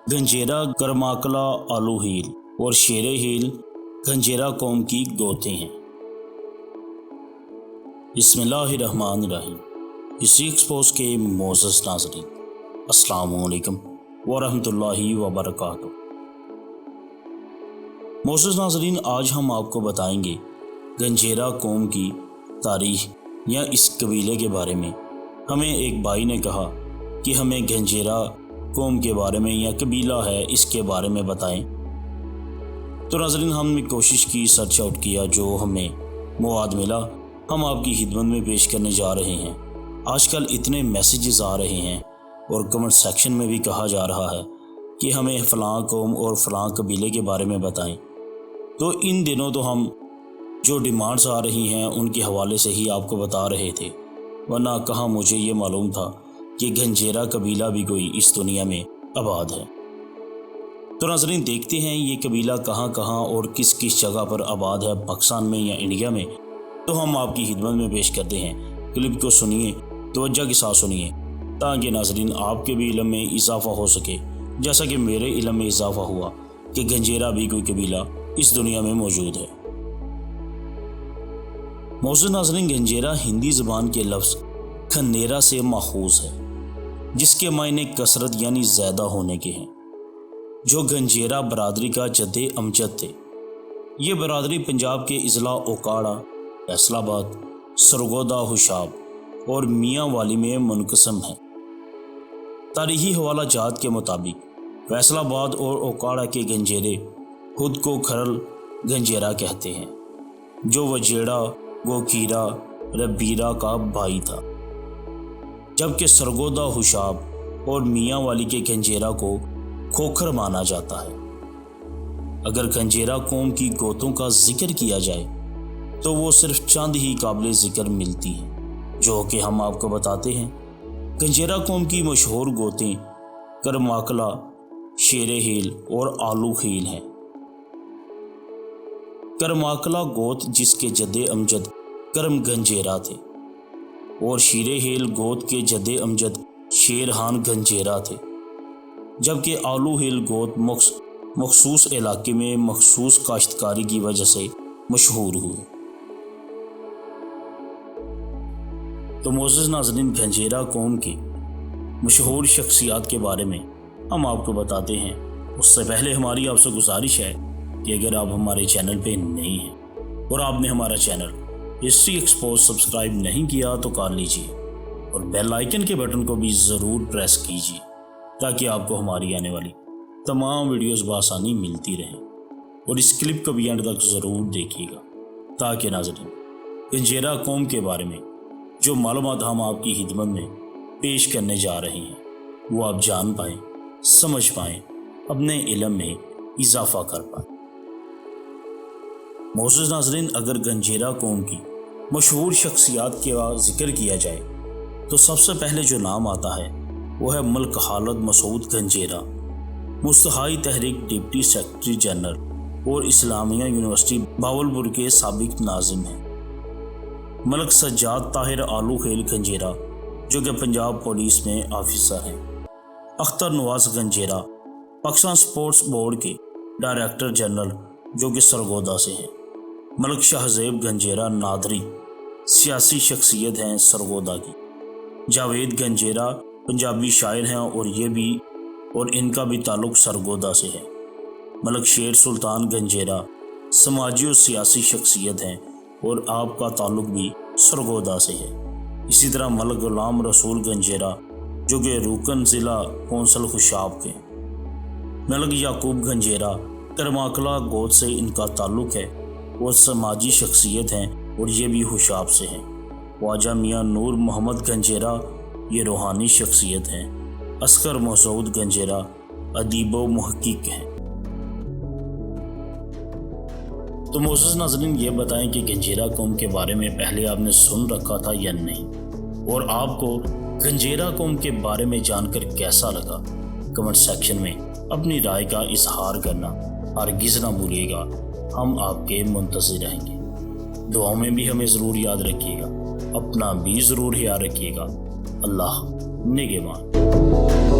گنجیرا کرماکلا آلو ہیل اور شیر ہیل گنجیرا قوم کی گوتیں ہیں۔ بسم اللہ الرحمن الرحیم۔ ہسٹری ایکسپوز کے معزز ناظرین، السلام علیکم ورحمۃ اللہ وبرکاتہ۔ معزز ناظرین، آج ہم آپ کو بتائیں گے گنجیرا قوم کی تاریخ یا اس قبیلے کے بارے میں۔ ہمیں ایک بھائی نے کہا کہ ہمیں گنجیرا قوم کے بارے میں یا قبیلہ ہے اس کے بارے میں بتائیں، تو ناظرین ہم نے کوشش کی، سرچ آؤٹ کیا، جو ہمیں مواد ملا ہم آپ کی خدمت میں پیش کرنے جا رہے ہیں۔ آج کل اتنے میسیجز آ رہے ہیں اور کمنٹ سیکشن میں بھی کہا جا رہا ہے کہ ہمیں فلاں قوم اور فلاں قبیلے کے بارے میں بتائیں، تو ان دنوں تو ہم جو ڈیمانڈز آ رہی ہیں ان کے حوالے سے ہی آپ کو بتا رہے تھے، ورنہ کہاں مجھے یہ معلوم تھا کہ گنجیرا قبیلہ بھی کوئی اس دنیا میں آباد ہے۔ تو ناظرین دیکھتے ہیں یہ قبیلہ کہاں کہاں اور کس کس جگہ پر آباد ہے، پاکستان میں یا انڈیا میں، تو ہم آپ کی خدمت میں پیش کرتے ہیں۔ کلپ کو سنیے، توجہ کے ساتھ سنیے، تاکہ ناظرین آپ کے بھی علم میں اضافہ ہو سکے، جیسا کہ میرے علم میں اضافہ ہوا کہ گنجیرا بھی کوئی قبیلہ اس دنیا میں موجود ہے۔ معزز ناظرین، گنجیرا ہندی زبان کے لفظ کھنیرا سے ماخوذ ہے، جس کے معنی کثرت یعنی زیادہ ہونے کے ہیں، جو گنجیرا برادری کا جد امجد تھے۔ یہ برادری پنجاب کے اضلاع اوکاڑا، فیصل آباد، سرگودا، ہوشاب اور میاں والی میں منقسم ہے۔ تاریخی حوالہ جات کے مطابق فیصل آباد اور اوکاڑا کے گنجیرے خود کو کھرل گنجیرا کہتے ہیں، جو وجیڑا گوکیرا ربیرا کا بھائی تھا، جبکہ سرگودا، ہوشاب اور میاں والی کے گنجیرا کو کھوکھر مانا جاتا ہے۔ اگر گنجیرا قوم کی گوتوں کا ذکر کیا جائے تو وہ صرف چند ہی قابل ذکر ملتی ہیں، جو کہ ہم آپ کو بتاتے ہیں۔ گنجیرا قوم کی مشہور گوتیں کرماکلا، شیر ہیل اور آلو ہیل ہیں۔ کرماکلا گوت جس کے جد امجد کرم گنجیرا تھے، اور شیر ہیل گوت کے جد امجد شیرحان گنجیرا تھے، جبکہ آلو ہیل گوت مخصوص علاقے میں مخصوص کاشتکاری کی وجہ سے مشہور ہوئے۔ تو معزز ناظرین، گنجیرا قوم کی مشہور شخصیات کے بارے میں ہم آپ کو بتاتے ہیں۔ اس سے پہلے ہماری آپ سے گزارش ہے کہ اگر آپ ہمارے چینل پہ نہیں ہیں اور آپ نے ہمارا چینل ہسٹری ایکسپوز سبسکرائب نہیں کیا تو کر لیجیے، اور بیل آئیکن کے بٹن کو بھی ضرور پریس کیجیے، تاکہ آپ کو ہماری آنے والی تمام ویڈیوز بآسانی ملتی رہیں۔ اور اس کلپ کو بھی اینڈ تک ضرور دیکھیے گا، تاکہ ناظرین گنجیرا قوم کے بارے میں جو معلومات ہم آپ کی خدمت میں پیش کرنے جا رہے ہیں وہ آپ جان پائیں، سمجھ پائیں، اپنے علم میں اضافہ کر پائیں۔ معزز ناظرین، اگر گنجیرا قوم کی مشہور شخصیات کا ذکر کیا جائے تو سب سے پہلے جو نام آتا ہے وہ ہے ملک خالد مسعود گنجیرا، مستحائی تحریک ڈپٹی سیکرٹری جنرل اور اسلامیہ یونیورسٹی باولپور کے سابق ناظم ہیں۔ ملک سجاد طاہر آلو ہیل گنجیرا، جو کہ پنجاب پولیس میں آفیسر ہیں۔ اختر نواز گنجیرا، پاکستان سپورٹس بورڈ کے ڈائریکٹر جنرل، جو کہ سرگودا سے ہیں۔ ملک شہزیب گنجیرا نادری، سیاسی شخصیت ہیں سرگودا کی۔ جاوید گنجیرا پنجابی شاعر ہیں اور ان کا بھی تعلق سرگودا سے ہے۔ ملک شیر سلطان گنجیرا سماجی اور سیاسی شخصیت ہیں اور آپ کا تعلق بھی سرگودا سے ہے۔ اسی طرح ملک غلام رسول گنجیرا، جو کہ رکن ضلع کونسل ہوشاب کے ہیں۔ ملک یعقوب گنجیرا کرماکلا گوت سے ان کا تعلق ہے اور سماجی شخصیت ہیں اور یہ بھی ہوشاب سے ہیں۔ خواجہ میاں نور محمد گنجیرا یہ روحانی شخصیت ہیں۔ عسکر مسعود گنجیرا ادیب و محقق ہیں۔ تو معزز ناظرین، یہ بتائیں کہ گنجیرا قوم کے بارے میں پہلے آپ نے سن رکھا تھا یا نہیں، اور آپ کو گنجیرا قوم کے بارے میں جان کر کیسا لگا؟ کمنٹ سیکشن میں اپنی رائے کا اظہار کرنا ہرگز نہ بھولیے گا، ہم آپ کے منتظر رہیں گے۔ دعاؤں میں بھی ہمیں ضرور یاد رکھیے گا، اپنا بھی ضرور خیال رکھیے گا۔ اللہ نگہبان۔